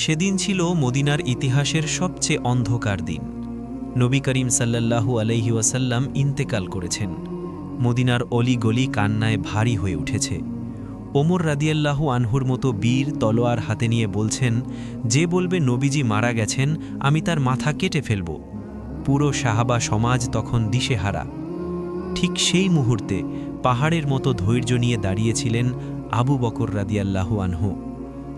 সেদিন ছিল মদিনার ইতিহাসের সবচেয়ে অন্ধকার দিন। নবী করিম সাল্লাল্লাহু আলাইহি ওয়াসাল্লাম ইন্তেকাল করেছেন। মদিনার অলি-গলি কান্নায় ভারী হয়ে উঠেছে। ওমর রাদিয়াল্লাহু আনহুর মতো বীর তলোয়ার হাতে নিয়ে বলছেন, যে বলবে নবীজি মারা গেছেন আমি তার মাথা কেটে ফেলব। পুরো সাহাবা সমাজ তখন দিশেহারা। ঠিক সেই মুহূর্তে পাহাড়ের মতো ধৈর্য নিয়ে দাঁড়িয়েছিলেন আবু বকর রাদিয়াল্লাহু আনহু।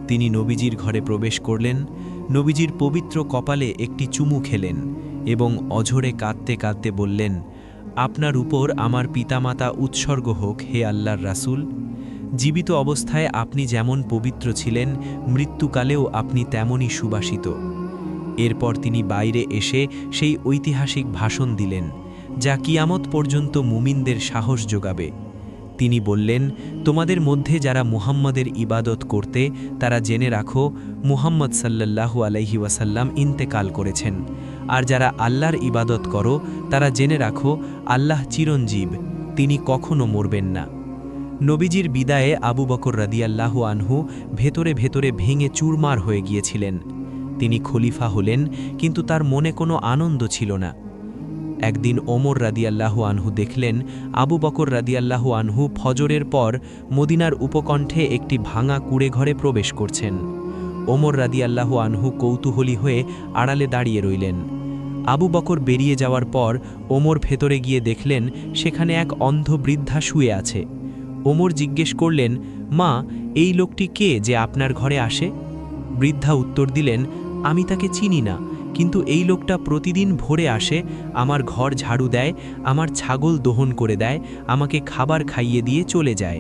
তিনি নবীজির ঘরে প্রবেশ করলেন, নবীজির পবিত্র কপালে একটি চুমু খেলেন এবং অঝরে কাঁদতে কাঁদতে বললেন, আপনার উপর আমার পিতামাতা উৎসর্গ হোক হে আল্লাহর রাসূল। জীবিত অবস্থায় আপনি যেমন পবিত্র ছিলেন, মৃত্যুকালেও আপনি তেমনই সুবাসিত। এরপর তিনি বাইরে এসে সেই ঐতিহাসিক ভাষণ দিলেন, যা কিয়ামত পর্যন্ত মুমিনদের সাহস যোগাবে। তিনি বললেন, তোমাদের মধ্যে যারা মুহাম্মদের ইবাদত করতে তারা জেনে রাখো মুহাম্মদ সাল্লাল্লাহু আলাইহি ওয়াসাল্লাম ইন্তেকাল করেছেন, আর যারা আল্লাহর ইবাদত করো তারা জেনে রাখো আল্লাহ চিরঞ্জীব, তিনি কখনো মরবেন না। নবীজির বিদায়ে আবু বকর রাদিয়াল্লাহু আনহু ভেতরে ভেতরে ভেঙে চুরমার হয়ে গিয়েছিলেন। তিনি খলিফা হলেন, কিন্তু তার মনে কোনো আনন্দ ছিল না। একদিন ওমর রাদিয়াল্লাহু আনহু দেখলেন আবু বকর রাদিয়াল্লাহু আনহু ফজরের পর মদিনার উপকণ্ঠে একটি ভাঙা কুঁড়েঘরে প্রবেশ করছেন। ওমর রাদিয়াল্লাহু আনহু কৌতূহলী হয়ে আড়ালে দাঁড়িয়ে রইলেন। আবু বকর বেরিয়ে যাওয়ার পর ওমর ভেতরে গিয়ে দেখলেন সেখানে এক অন্ধ বৃদ্ধা শুয়ে আছে। ওমর জিজ্ঞেস করলেন, মা, এই লোকটি কে যে আপনার ঘরে আসে? বৃদ্ধা উত্তর দিলেন, আমি তাকে চিনি না, কিন্তু এই লোকটা প্রতিদিন ভোরে আসে, আমার ঘর ঝাড়ু দেয়, আমার ছাগল দহন করে দেয়, আমাকে খাবার খাইয়ে দিয়ে চলে যায়।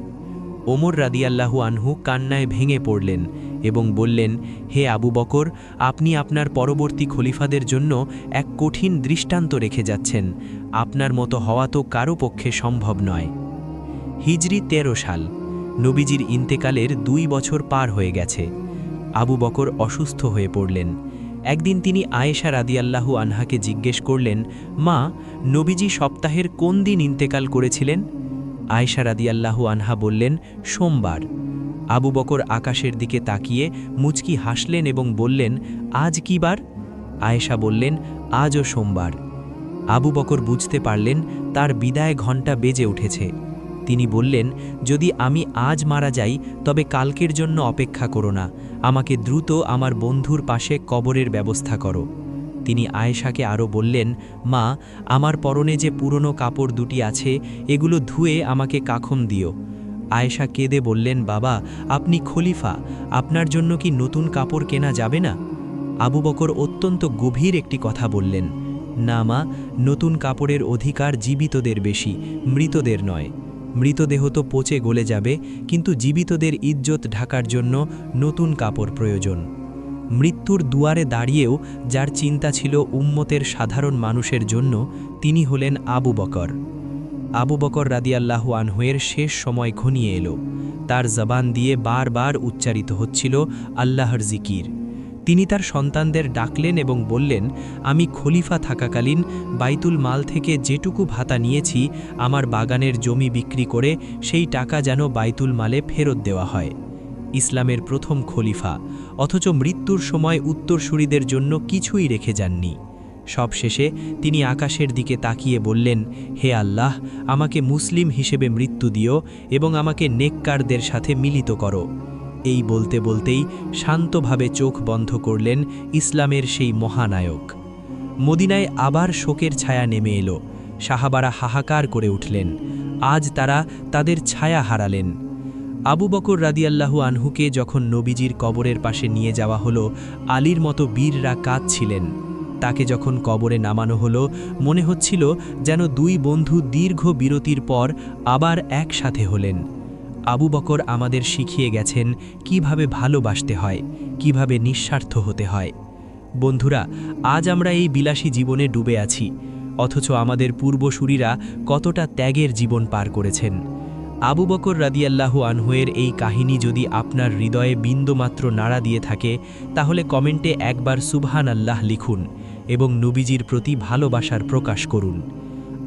ওমর রাদিয়াল্লাহু আনহু কান্নায় ভেঙে পড়লেন এবং বললেন, হে আবু বকর, আপনি আপনার পরবর্তী খলিফাদের জন্য এক কঠিন দৃষ্টান্ত রেখে যাচ্ছেন। আপনার মতো হওয়া তো কারো পক্ষে সম্ভব নয়। হিজরি 13 সাল, নবীজির ইন্তেকালের 2 বছর পার হয়ে গেছে। আবু বকর অসুস্থ হয়ে পড়লেন। একদিন তিনি আয়েশা রাদিয়াল্লাহু আনহাকে জিজ্ঞেস করলেন, মা, নবীজি সপ্তাহের কোন দিন ইন্তেকাল করেছিলেন? আয়েশা রাদিয়াল্লাহু আনহা বললেন, সোমবার। আবু বকর আকাশের দিকে তাকিয়ে মুচকি হাসলেন এবং বললেন, আজ কি বার? আয়েশা বললেন, আজও সোমবার। আবু বকর বুঝতে পারলেন তার বিদায় ঘণ্টা বেজে উঠেছে। তিনি বললেন, যদি আমি আজ মারা যাই তবে কালকের জন্য অপেক্ষা করো না, আমাকে দ্রুত আমার বন্ধুর পাশে কবরের ব্যবস্থা করো। তিনি আয়েশাকে আরও বললেন, মা, আমার পরনে যে পুরনো কাপড় দুটি আছে এগুলো ধুয়ে আমাকে কাফন দিও। আয়েশা কেঁদে বললেন, বাবা, আপনি খলিফা, আপনার জন্য কি নতুন কাপড় কেনা যাবে না? আবু বকর অত্যন্ত গভীর একটি কথা বললেন, না মা, নতুন কাপড়ের অধিকার জীবিতদের বেশি, মৃতদের নয়। মৃতদেহ তো পচে গলে যাবে, কিন্তু জীবিতদের ইজ্জত ঢাকার জন্য নতুন কাপড় প্রয়োজন। মৃত্যুর দুয়ারে দাঁড়িয়েও যার চিন্তা ছিল উম্মতের সাধারণ মানুষের জন্য, তিনি হলেন আবু বকর। আবু বকর রাদিয়াল্লাহু আনহুয়ের শেষ সময় ঘনিয়ে এলো। তার জবান দিয়ে বারবার উচ্চারিত হচ্ছিল আল্লাহর জিকির। তিনি তার সন্তানদের ডাকলেন এবং বললেন, আমি খলিফা থাকাকালীন বাইতুল মাল থেকে যেটুকু ভাতা নিয়েছি আমার বাগানের জমি বিক্রি করে সেই টাকা যেন বাইতুল মালে ফেরত দেওয়া হয়। ইসলামের প্রথম খলিফা, অথচ মৃত্যুর সময় উত্তরসূরিদের জন্য কিছুই রেখে যাননি। সবশেষে তিনি আকাশের দিকে তাকিয়ে বললেন, হে আল্লাহ, আমাকে মুসলিম হিসেবে মৃত্যু দিও এবং আমাকে নেককারদের সাথে মিলিত করো। এই বলতে বলতেই শান্তভাবে চোখ বন্ধ করলেন ইসলামের সেই মহানায়ক। মদিনায় আবার শোকের ছায়া নেমে এলো। সাহাবারা হাহাকার করে উঠলেন। আজ তারা তাদের ছায়া হারালেন। আবু বকর রাদিয়াল্লাহু আনহুকে যখন নবীজির কবরের পাশে নিয়ে যাওয়া হলো, আলীর মতো বীররা কাঁদছিলেন। তাকে যখন কবরে নামানো হলো, মনে হচ্ছিল যেন 2 বন্ধু দীর্ঘ বিরতির পর আবার একসাথে হলেন। আবু বকর আমাদের শিখিয়ে গেছেন কিভাবে ভালোবাসতে হয়, কিভাবে নিঃস্বার্থ হতে হয়। বন্ধুরা, আজ আমরা এই বিলাসী জীবনে ডুবে আছি, অথচ আমাদের পূর্বসূরীরা কতটা ত্যাগের জীবন পার করেছেন। আবু বকর রাদিয়াল্লাহু আনহুয়ের এই কাহিনী যদি আপনার হৃদয়ে বিন্দুমাত্র নাড়া দিয়ে থাকে, তাহলে কমেন্টে একবার সুবহানাল্লাহ লিখুন এবং নবীজির প্রতি ভালোবাসার প্রকাশ করুন।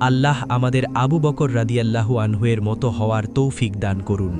আল্লাহ আমাদের আবু বকর রাদিয়াল্লাহু আনহুয়ের মতো হওয়ার তৌফিক দান করুন।